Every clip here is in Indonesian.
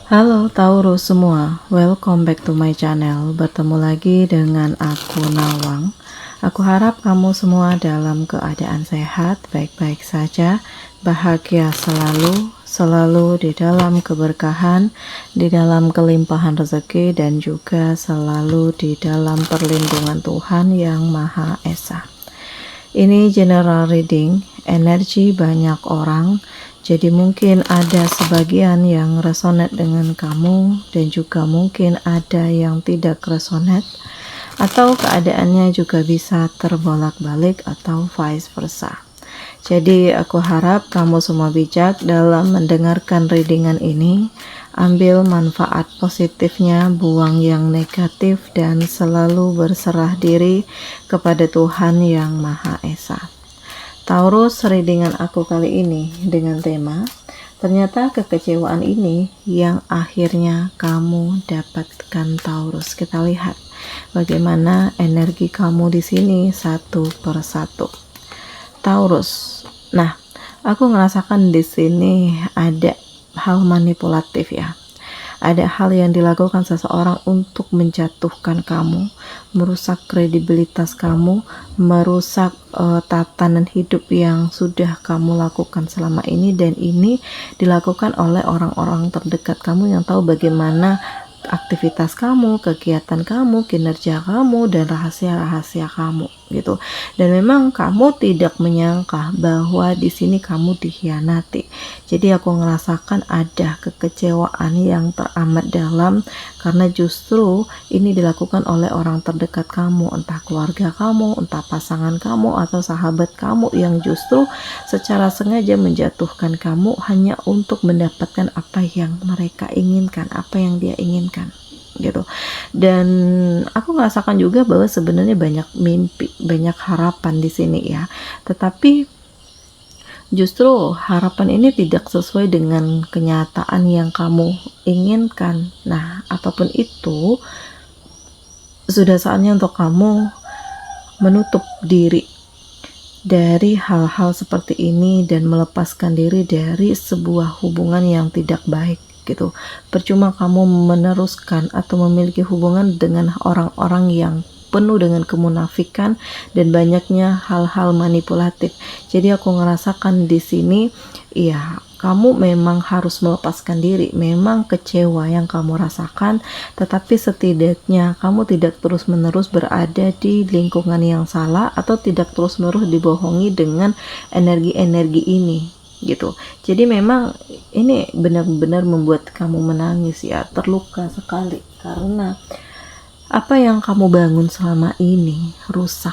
Halo Taurus semua, welcome back to my channel. Bertemu lagi dengan aku Nawang. Aku harap kamu semua dalam keadaan sehat, baik-baik saja, bahagia selalu di dalam keberkahan, di dalam kelimpahan rezeki, dan juga selalu di dalam perlindungan Tuhan Yang Maha Esa. Ini general reading, energi banyak orang, jadi mungkin ada sebagian yang resonate dengan kamu dan juga mungkin ada yang tidak resonate, atau keadaannya juga bisa terbolak-balik atau vice versa. Jadi aku harap kamu semua bijak dalam mendengarkan readingan ini. Ambil manfaat positifnya, buang yang negatif, dan selalu berserah diri kepada Tuhan Yang Maha Esa. Taurus, readingan aku kali ini dengan tema ternyata kekecewaan ini yang akhirnya kamu dapatkan, Taurus. Kita lihat bagaimana energi kamu di sini satu persatu. Taurus. Nah, aku ngerasakan di sini ada hal manipulatif ya. Ada hal yang dilakukan seseorang untuk menjatuhkan kamu, merusak kredibilitas kamu, merusak tatanan hidup yang sudah kamu lakukan selama ini, dan ini dilakukan oleh orang-orang terdekat kamu yang tahu bagaimana aktivitas kamu, kegiatan kamu, kinerja kamu, dan rahasia-rahasia kamu gitu. Dan memang kamu tidak menyangka bahwa di sini kamu dikhianati. Jadi aku ngerasakan ada kekecewaan yang teramat dalam karena justru ini dilakukan oleh orang terdekat kamu, entah keluarga kamu, entah pasangan kamu, atau sahabat kamu yang justru secara sengaja menjatuhkan kamu hanya untuk mendapatkan apa yang mereka inginkan, apa yang dia inginkan gitu. Dan aku merasakan juga bahwa sebenarnya banyak mimpi, banyak harapan di sini ya. Tetapi justru harapan ini tidak sesuai dengan kenyataan yang kamu inginkan. Nah, apapun itu, sudah saatnya untuk kamu menutup diri dari hal-hal seperti ini dan melepaskan diri dari sebuah hubungan yang tidak baik gitu. Percuma kamu meneruskan atau memiliki hubungan dengan orang-orang yang penuh dengan kemunafikan dan banyaknya hal-hal manipulatif. Jadi aku ngerasakan di sini ya, kamu memang harus melepaskan diri. Memang kecewa yang kamu rasakan, tetapi setidaknya kamu tidak terus-menerus berada di lingkungan yang salah atau tidak terus-menerus dibohongi dengan energi-energi ini gitu. Jadi memang ini benar-benar membuat kamu menangis ya, terluka sekali karena apa yang kamu bangun selama ini rusak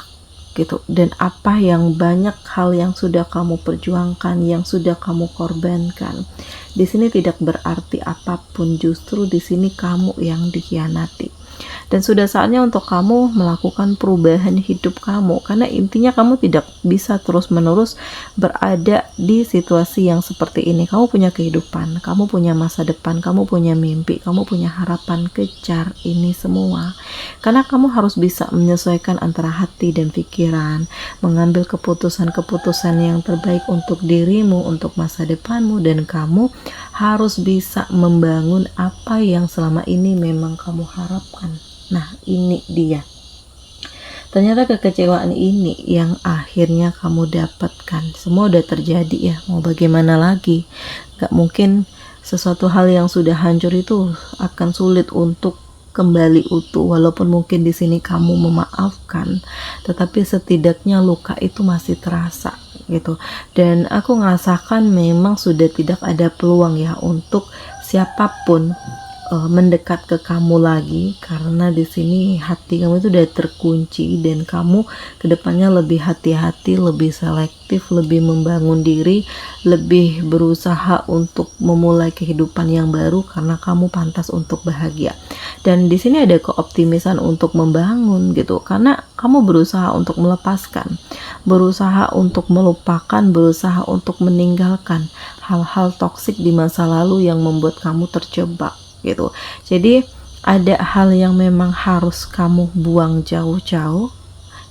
gitu. Dan apa yang banyak hal yang sudah kamu perjuangkan, yang sudah kamu korbankan, di sini tidak berarti apapun. Justru di sini kamu yang dikhianati. Dan sudah saatnya untuk kamu melakukan perubahan hidup kamu, karena intinya kamu tidak bisa terus-menerus berada di situasi yang seperti ini. Kamu punya kehidupan, kamu punya masa depan, kamu punya mimpi, kamu punya harapan. Kejar ini semua, karena kamu harus bisa menyesuaikan antara hati dan pikiran, mengambil keputusan-keputusan yang terbaik untuk dirimu, untuk masa depanmu, dan kamu harus bisa membangun apa yang selama ini memang kamu harapkan. Nah, ini dia. Ternyata kekecewaan ini yang akhirnya kamu dapatkan. Semua udah terjadi ya, mau bagaimana lagi? Gak mungkin sesuatu hal yang sudah hancur itu akan sulit untuk kembali utuh. Walaupun mungkin di sini kamu memaafkan, tetapi setidaknya luka itu masih terasa gitu. Dan aku ngerasakan memang sudah tidak ada peluang ya untuk siapapun mendekat ke kamu lagi, karena di sini hati kamu itu udah terkunci dan kamu kedepannya lebih hati-hati, lebih selektif, lebih membangun diri, lebih berusaha untuk memulai kehidupan yang baru karena kamu pantas untuk bahagia. Dan di sini ada keoptimisan untuk membangun gitu, karena kamu berusaha untuk melepaskan, berusaha untuk melupakan, berusaha untuk meninggalkan hal-hal toksik di masa lalu yang membuat kamu terjebak gitu. Jadi ada hal yang memang harus kamu buang jauh-jauh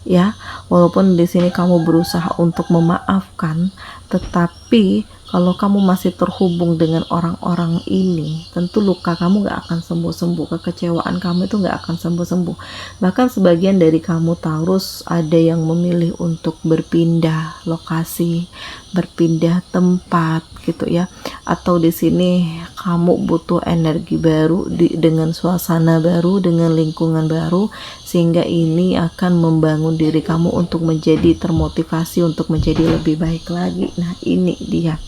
ya. Walaupun di sini kamu berusaha untuk memaafkan, tetapi Kalau kamu masih terhubung dengan orang-orang ini, tentu luka kamu gak akan sembuh-sembuh, kekecewaan kamu itu gak akan sembuh-sembuh. Bahkan sebagian dari kamu Taurus ada yang memilih untuk berpindah lokasi, berpindah tempat gitu ya. Atau di sini kamu butuh energi baru dengan suasana baru, dengan lingkungan baru, sehingga ini akan membangun diri kamu untuk menjadi termotivasi untuk menjadi lebih baik lagi. Nah, ini dia.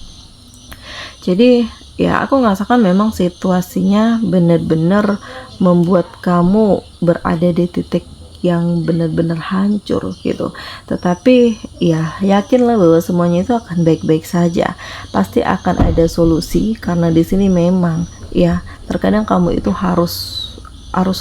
Jadi ya aku merasakan memang situasinya benar-benar membuat kamu berada di titik yang benar-benar hancur gitu. Tetapi ya yakinlah bahwa semuanya itu akan baik-baik saja. Pasti akan ada solusi, karena di sini memang ya terkadang kamu itu harus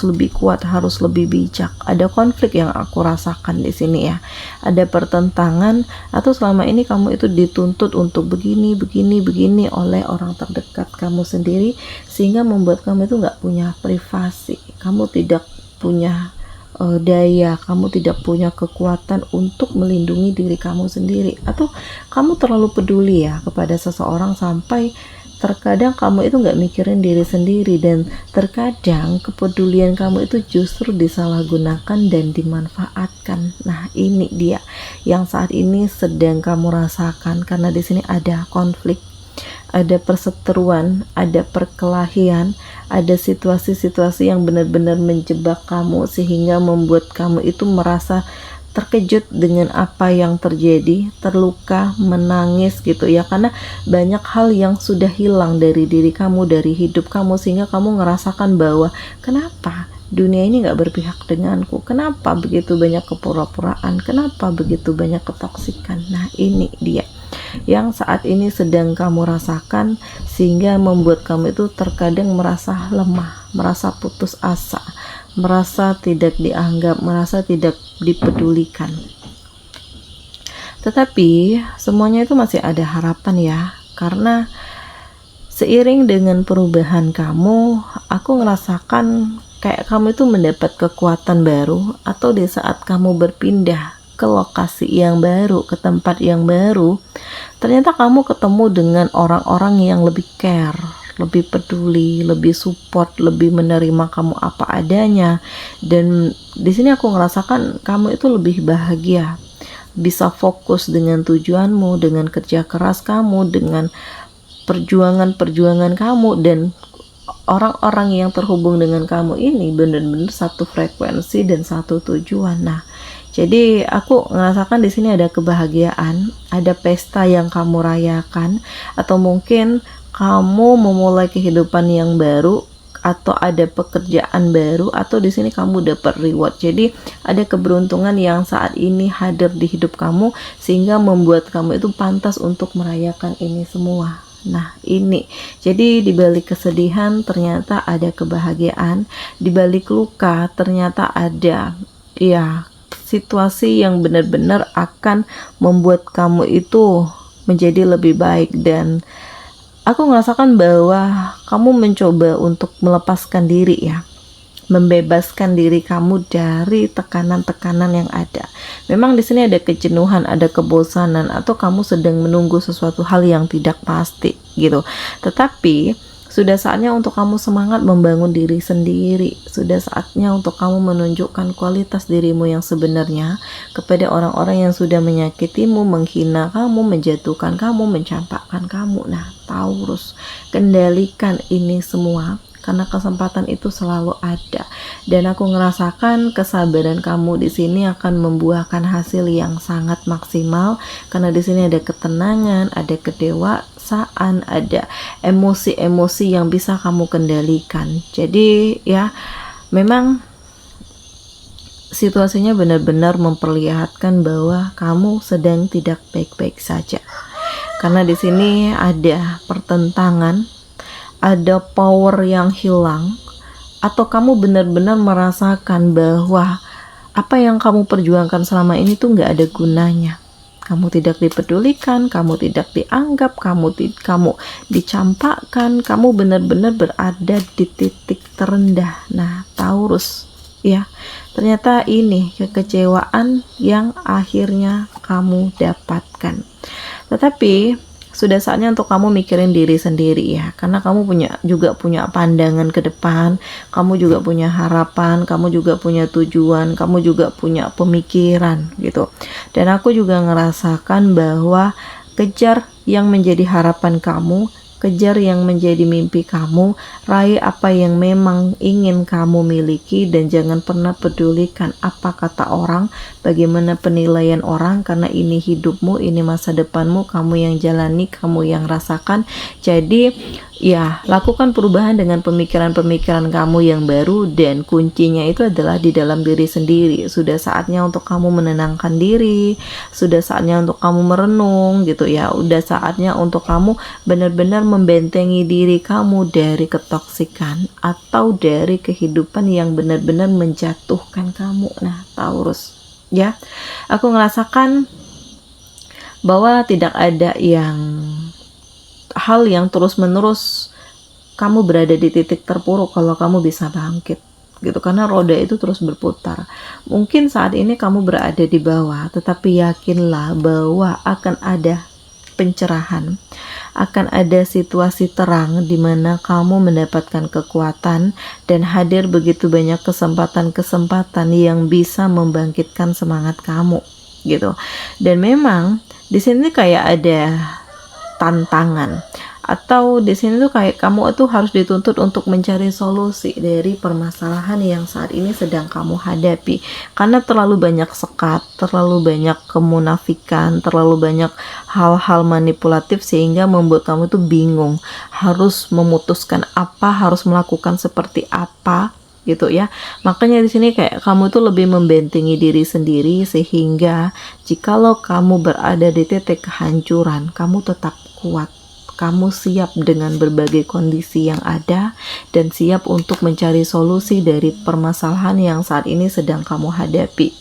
lebih kuat, harus lebih bijak. Ada konflik yang aku rasakan di sini ya. Ada pertentangan, atau selama ini kamu itu dituntut untuk begini oleh orang terdekat kamu sendiri, sehingga membuat kamu itu nggak punya privasi. Kamu tidak punya daya, kamu tidak punya kekuatan untuk melindungi diri kamu sendiri, atau kamu terlalu peduli ya kepada seseorang sampai terkadang kamu itu nggak mikirin diri sendiri, dan terkadang kepedulian kamu itu justru disalahgunakan dan dimanfaatkan. Nah, ini dia yang saat ini sedang kamu rasakan, karena di sini ada konflik, ada perseteruan, ada perkelahian, ada situasi-situasi yang benar-benar menjebak kamu sehingga membuat kamu itu merasa terkejut dengan apa yang terjadi, terluka, menangis gitu ya, karena banyak hal yang sudah hilang dari diri kamu, dari hidup kamu, sehingga kamu ngerasakan bahwa kenapa dunia ini gak berpihak denganku, kenapa begitu banyak kepura-puraan, kenapa begitu banyak ketoksikan. Nah, ini dia yang saat ini sedang kamu rasakan, sehingga membuat kamu itu terkadang merasa lemah, merasa putus asa, merasa tidak dianggap, merasa tidak dipedulikan. Tetapi semuanya itu masih ada harapan ya, karena seiring dengan perubahan kamu, aku ngerasakan kayak kamu itu mendapat kekuatan baru, atau di saat kamu berpindah ke lokasi yang baru, ke tempat yang baru, ternyata kamu ketemu dengan orang-orang yang lebih care, lebih peduli, lebih support, lebih menerima kamu apa adanya. Dan di sini aku ngerasakan kamu itu lebih bahagia, bisa fokus dengan tujuanmu, dengan kerja keras kamu, dengan perjuangan-perjuangan kamu, dan orang-orang yang terhubung dengan kamu ini benar-benar satu frekuensi dan satu tujuan. Nah, jadi aku ngerasakan di sini ada kebahagiaan, ada pesta yang kamu rayakan, atau mungkin kamu memulai kehidupan yang baru, atau ada pekerjaan baru, atau di sini kamu dapat reward. Jadi ada keberuntungan yang saat ini hadir di hidup kamu, sehingga membuat kamu itu pantas untuk merayakan ini semua. Nah, ini jadi di balik kesedihan ternyata ada kebahagiaan, di balik luka ternyata ada ya situasi yang benar-benar akan membuat kamu itu menjadi lebih baik. Dan aku merasakan bahwa kamu mencoba untuk melepaskan diri ya, membebaskan diri kamu dari tekanan-tekanan yang ada. Memang di sini ada kejenuhan, ada kebosanan, atau kamu sedang menunggu sesuatu hal yang tidak pasti gitu. Tetapi sudah saatnya untuk kamu semangat membangun diri sendiri. Sudah saatnya untuk kamu menunjukkan kualitas dirimu yang sebenarnya kepada orang-orang yang sudah menyakitimu, menghina kamu, menjatuhkan kamu, mencampakkan kamu. Nah, Taurus, kendalikan ini semua, karena kesempatan itu selalu ada. Dan aku ngerasakan kesabaran kamu di sini akan membuahkan hasil yang sangat maksimal, karena di sini ada ketenangan, ada kedewasaan, ada emosi-emosi yang bisa kamu kendalikan. Jadi ya memang situasinya benar-benar memperlihatkan bahwa kamu sedang tidak baik-baik saja. Karena di sini ada pertentangan, ada power yang hilang, atau kamu benar-benar merasakan bahwa apa yang kamu perjuangkan selama ini tuh nggak ada gunanya. Kamu tidak dipedulikan, kamu tidak dianggap, kamu dicampakkan, kamu benar-benar berada di titik terendah. Nah, Taurus, ya, ternyata ini kekecewaan yang akhirnya kamu dapatkan. Tetapi sudah saatnya untuk kamu mikirin diri sendiri ya, karena kamu juga punya pandangan ke depan, kamu juga punya harapan, kamu juga punya tujuan, kamu juga punya pemikiran gitu. Dan aku juga ngerasakan bahwa kejar yang menjadi harapan kamu, kejar yang menjadi mimpi kamu, raih apa yang memang ingin kamu miliki, dan jangan pernah pedulikan apa kata orang, bagaimana penilaian orang, karena ini hidupmu, ini masa depanmu, kamu yang jalani, kamu yang rasakan. Jadi ya, lakukan perubahan dengan pemikiran-pemikiran kamu yang baru, dan kuncinya itu adalah di dalam diri sendiri. Sudah saatnya untuk kamu menenangkan diri, sudah saatnya untuk kamu merenung gitu ya, udah saatnya untuk kamu benar-benar membentengi diri kamu dari ketoksikan atau dari kehidupan yang benar-benar menjatuhkan kamu. Nah, Taurus ya, aku ngerasakan bahwa tidak ada hal yang terus-menerus kamu berada di titik terpuruk kalau kamu bisa bangkit gitu, karena roda itu terus berputar. Mungkin saat ini kamu berada di bawah, tetapi yakinlah bahwa akan ada pencerahan, akan ada situasi terang di mana kamu mendapatkan kekuatan, dan hadir begitu banyak kesempatan-kesempatan yang bisa membangkitkan semangat kamu gitu. Dan memang di sini kayak ada tantangan, atau di sini tuh kayak kamu tuh harus dituntut untuk mencari solusi dari permasalahan yang saat ini sedang kamu hadapi, karena terlalu banyak sekat, terlalu banyak kemunafikan, terlalu banyak hal-hal manipulatif sehingga membuat kamu tuh bingung harus memutuskan apa, harus melakukan seperti apa gitu ya. Makanya di sini kayak kamu tuh lebih membentengi diri sendiri, sehingga jikalau kamu berada di titik kehancuran, kamu tetap kuat, kamu siap dengan berbagai kondisi yang ada, dan siap untuk mencari solusi dari permasalahan yang saat ini sedang kamu hadapi.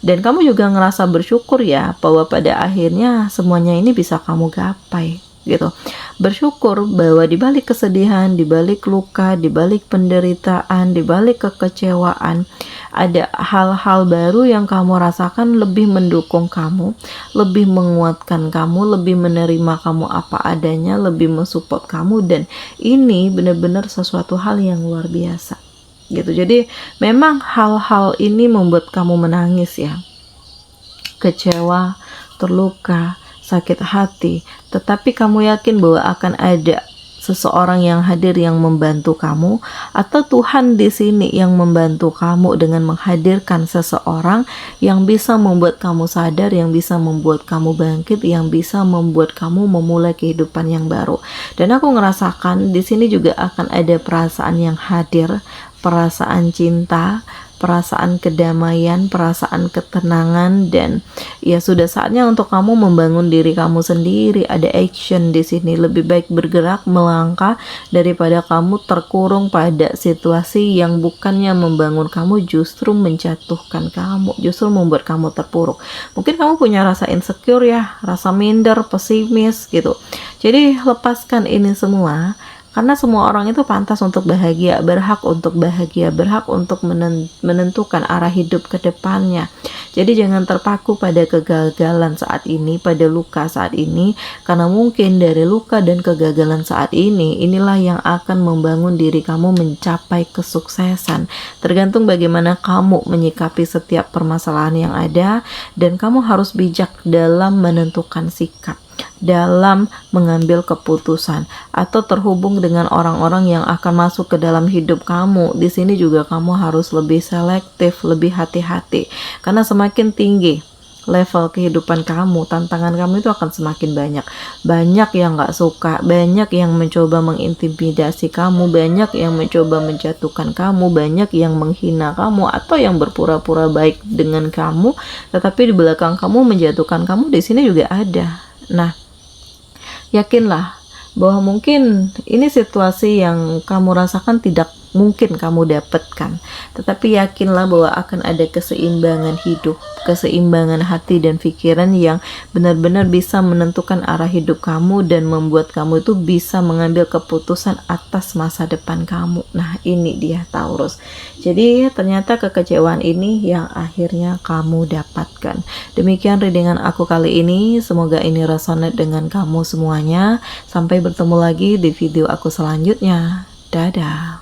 Dan kamu juga ngerasa bersyukur ya, bahwa pada akhirnya semuanya ini bisa kamu gapai gitu. Bersyukur bahwa di balik kesedihan, di balik luka, di balik penderitaan, di balik kekecewaan, ada hal-hal baru yang kamu rasakan lebih mendukung kamu, lebih menguatkan kamu, lebih menerima kamu apa adanya, lebih mensupport kamu, dan ini benar-benar sesuatu hal yang luar biasa gitu. Jadi memang hal-hal ini membuat kamu menangis ya, kecewa, terluka, sakit hati, tetapi kamu yakin bahwa akan ada seseorang yang hadir yang membantu kamu, atau Tuhan di sini yang membantu kamu dengan menghadirkan seseorang yang bisa membuat kamu sadar, yang bisa membuat kamu bangkit, yang bisa membuat kamu memulai kehidupan yang baru. Dan aku ngerasakan di sini juga akan ada perasaan yang hadir, perasaan cinta, perasaan kedamaian, perasaan ketenangan, dan ya sudah saatnya untuk kamu membangun diri kamu sendiri. Ada action di sini, lebih baik bergerak, melangkah, daripada kamu terkurung pada situasi yang bukannya membangun kamu, justru menjatuhkan kamu, justru membuat kamu terpuruk. Mungkin kamu punya rasa insecure ya, rasa minder, pesimis gitu. Jadi lepaskan ini semua, karena semua orang itu pantas untuk bahagia, berhak untuk bahagia, berhak untuk menentukan arah hidup ke depannya. Jadi jangan terpaku pada kegagalan saat ini, pada luka saat ini, karena mungkin dari luka dan kegagalan saat ini, inilah yang akan membangun diri kamu mencapai kesuksesan. Tergantung bagaimana kamu menyikapi setiap permasalahan yang ada, dan kamu harus bijak dalam menentukan sikap, dalam mengambil keputusan, atau terhubung dengan orang-orang yang akan masuk ke dalam hidup kamu. Di sini juga kamu harus lebih selektif, lebih hati-hati, karena semakin tinggi level kehidupan kamu, tantangan kamu itu akan semakin banyak. Banyak yang gak suka, banyak yang mencoba mengintimidasi kamu, banyak yang mencoba menjatuhkan kamu, banyak yang menghina kamu, atau yang berpura-pura baik dengan kamu, tetapi di belakang kamu menjatuhkan kamu. Di sini juga ada. Nah, yakinlah bahwa mungkin ini situasi yang kamu rasakan tidak mungkin kamu dapatkan. Tetapi yakinlah bahwa akan ada keseimbangan hidup, keseimbangan hati dan pikiran yang benar-benar bisa menentukan arah hidup kamu dan membuat kamu itu bisa mengambil keputusan atas masa depan kamu. Nah, ini dia Taurus. Jadi ternyata kekecewaan ini yang akhirnya kamu dapatkan. Demikian readingan aku kali ini. Semoga ini resonate dengan kamu semuanya. Sampai bertemu lagi di video aku selanjutnya. Dadah.